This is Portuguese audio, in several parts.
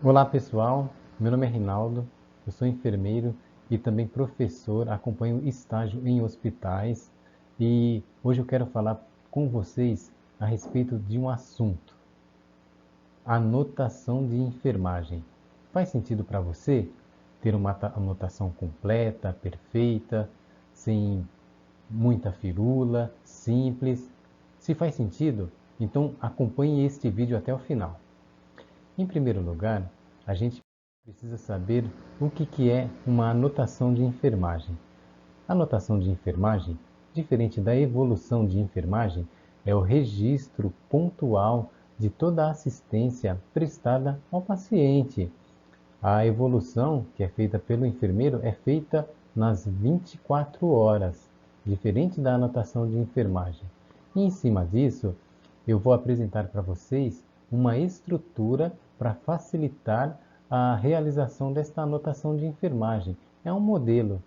Olá pessoal, meu nome é Rinaldo, eu sou enfermeiro e também professor, acompanho estágio em hospitais e hoje eu quero falar com vocês a respeito de um assunto, anotação de enfermagem. Faz sentido para você ter uma anotação completa, perfeita, sem muita firula, simples? Se faz sentido, então acompanhe este vídeo até o final. Em primeiro lugar, a gente precisa saber o que é uma anotação de enfermagem. A anotação de enfermagem, diferente da evolução de enfermagem, é o registro pontual de toda a assistência prestada ao paciente. A evolução, que é feita pelo enfermeiro, é feita nas 24 horas, diferente da anotação de enfermagem. E em cima disso, eu vou apresentar para vocês uma estrutura para facilitar a realização desta anotação de enfermagem. É um modelo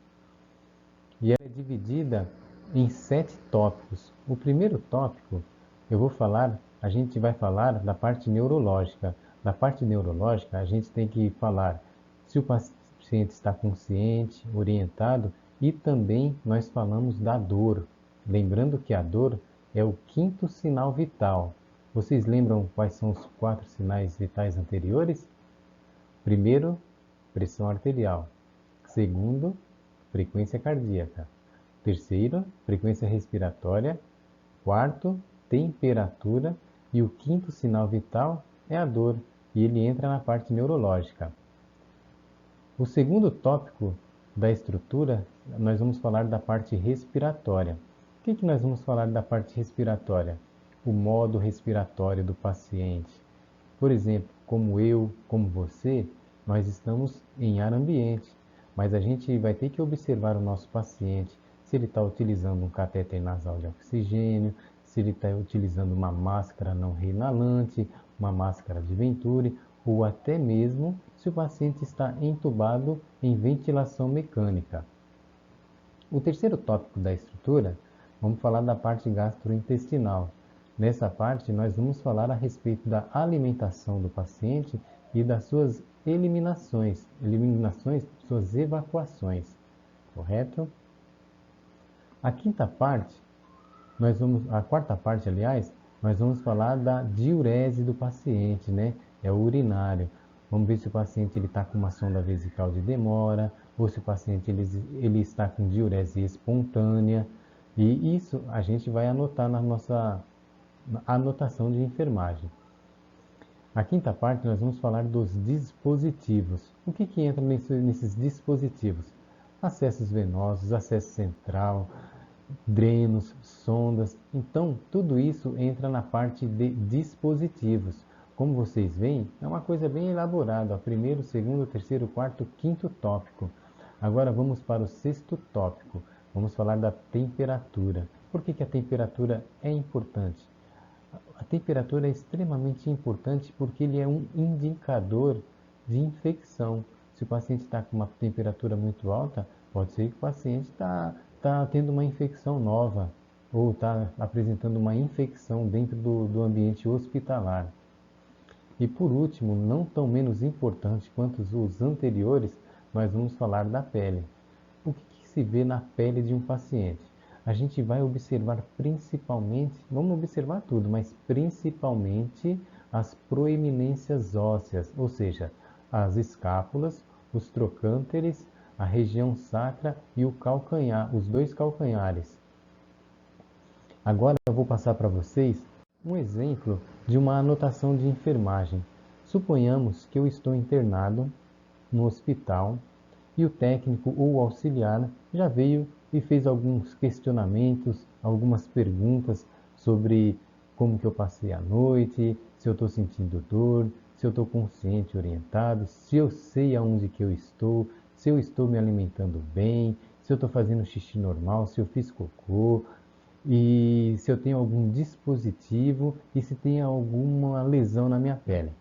e ela é dividida em 7 tópicos. O primeiro tópico, a gente vai falar da parte neurológica. Da parte neurológica, a gente tem que falar se o paciente está consciente, orientado e também nós falamos da dor. Lembrando que a dor é o quinto sinal vital. Vocês lembram quais são os 4 sinais vitais anteriores? Primeiro, pressão arterial. Segundo, frequência cardíaca. Terceiro, frequência respiratória. Quarto, temperatura. E o quinto sinal vital é a dor, e ele entra na parte neurológica. O segundo tópico da estrutura, nós vamos falar da parte respiratória. O que nós vamos falar da parte respiratória? O modo respiratório do paciente. Por exemplo, como eu, como você, nós estamos em ar ambiente, mas a gente vai ter que observar o nosso paciente, se ele está utilizando um catéter nasal de oxigênio, se ele está utilizando uma máscara não reinalante, uma máscara de Venturi, ou até mesmo se o paciente está entubado em ventilação mecânica. O terceiro tópico da estrutura, vamos falar da parte gastrointestinal. Nessa parte, nós vamos falar a respeito da alimentação do paciente e das suas eliminações, suas evacuações, correto? A quarta parte, aliás, nós vamos falar da diurese do paciente, né? É o urinário. Vamos ver se o paciente está com uma sonda vesical de demora, ou se o paciente ele está com diurese espontânea. E isso a gente vai anotar na nossa anotação de enfermagem. A quinta parte nós vamos falar dos dispositivos. O que entra nesses dispositivos? Acessos venosos, acesso central, drenos, sondas. Então, tudo isso entra na parte de dispositivos. Como vocês veem, é uma coisa bem elaborada. Primeiro, segundo, terceiro, quarto, quinto tópico. Agora vamos para o sexto tópico. Vamos falar da temperatura. Por que a temperatura é importante? A temperatura é extremamente importante porque ele é um indicador de infecção. Se o paciente está com uma temperatura muito alta, pode ser que o paciente está tendo uma infecção nova ou está apresentando uma infecção dentro do ambiente hospitalar. E por último, não tão menos importante quanto os anteriores, nós vamos falar da pele. O que se vê na pele de um paciente? A gente vai observar principalmente, vamos observar tudo, mas principalmente as proeminências ósseas, ou seja, as escápulas, os trocânteres, a região sacra e o calcanhar, os dois calcanhares. Agora eu vou passar para vocês um exemplo de uma anotação de enfermagem. Suponhamos que eu estou internado no hospital e o técnico ou o auxiliar já veio e fez alguns questionamentos, algumas perguntas sobre como que eu passei a noite, se eu estou sentindo dor, se eu estou consciente, orientado, se eu sei aonde que eu estou, se eu estou me alimentando bem, se eu estou fazendo xixi normal, se eu fiz cocô, e se eu tenho algum dispositivo e se tem alguma lesão na minha pele.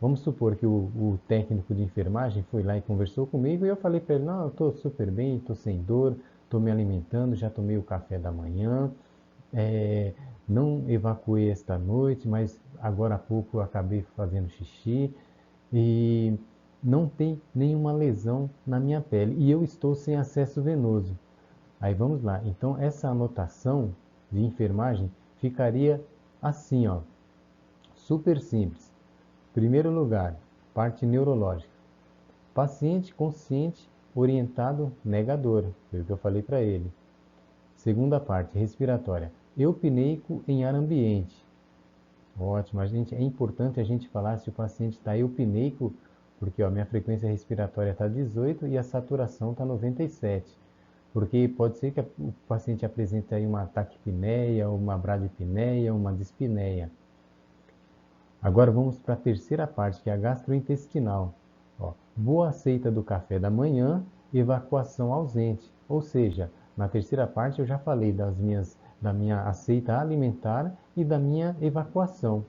Vamos supor que o técnico de enfermagem foi lá e conversou comigo e eu falei para ele, não, eu estou super bem, estou sem dor, estou me alimentando, já tomei o café da manhã, não evacuei esta noite, mas agora há pouco eu acabei fazendo xixi e não tem nenhuma lesão na minha pele e eu estou sem acesso venoso. Aí vamos lá. Então essa anotação de enfermagem ficaria assim, ó, super simples. Primeiro lugar, parte neurológica. Paciente consciente, orientado, negador. Foi o que eu falei para ele. Segunda parte, respiratória. Eupneico em ar ambiente. Ótimo, é importante a gente falar se o paciente está eupneico, porque ó, minha frequência respiratória está 18 e a saturação está 97. Porque pode ser que o paciente apresente aí uma taquipneia, uma bradipneia, uma dispneia. Agora vamos para a terceira parte, que é a gastrointestinal. Ó, boa aceita do café da manhã, evacuação ausente. Ou seja, na terceira parte eu já falei da minha aceita alimentar e da minha evacuação.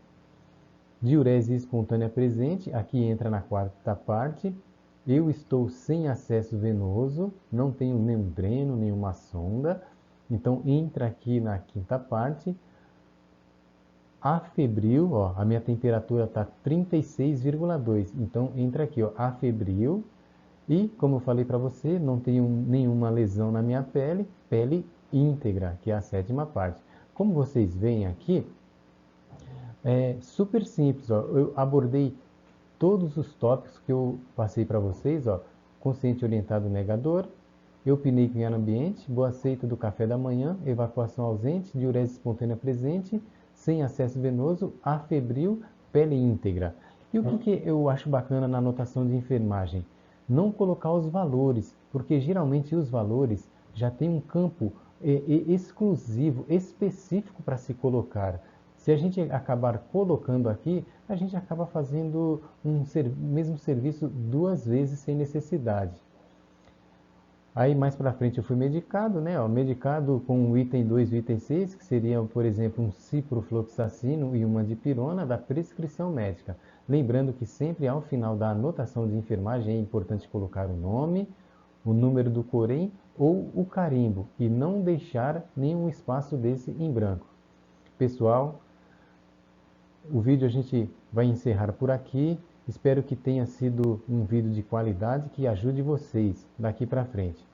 Diurese espontânea presente, aqui entra na quarta parte. Eu estou sem acesso venoso, não tenho nenhum dreno, nenhuma sonda. Então entra aqui na quinta parte. Afebril, ó, a minha temperatura está 36,2. Então entra aqui, ó, afebril. E, como eu falei para você, não tenho nenhuma lesão na minha pele, pele íntegra, que é a sétima parte. Como vocês veem aqui, é super simples, ó. Eu abordei todos os tópicos que eu passei para vocês, ó. Consciente orientado negador, eupneico em ar ambiente, boa aceita do café da manhã, evacuação ausente, diurese espontânea presente, sem acesso venoso, afebril, pele íntegra. E o que eu acho bacana na anotação de enfermagem? Não colocar os valores, porque geralmente os valores já tem um campo exclusivo, específico para se colocar. Se a gente acabar colocando aqui, a gente acaba fazendo mesmo serviço duas vezes sem necessidade. Aí mais para frente eu fui medicado, né? Ó, medicado com o item 2 e o item 6, que seriam, por exemplo, um ciprofloxacino e uma dipirona da prescrição médica. Lembrando que sempre ao final da anotação de enfermagem é importante colocar o nome, o número do Corém ou o carimbo e não deixar nenhum espaço desse em branco. Pessoal, o vídeo a gente vai encerrar por aqui. Espero que tenha sido um vídeo de qualidade que ajude vocês daqui para frente.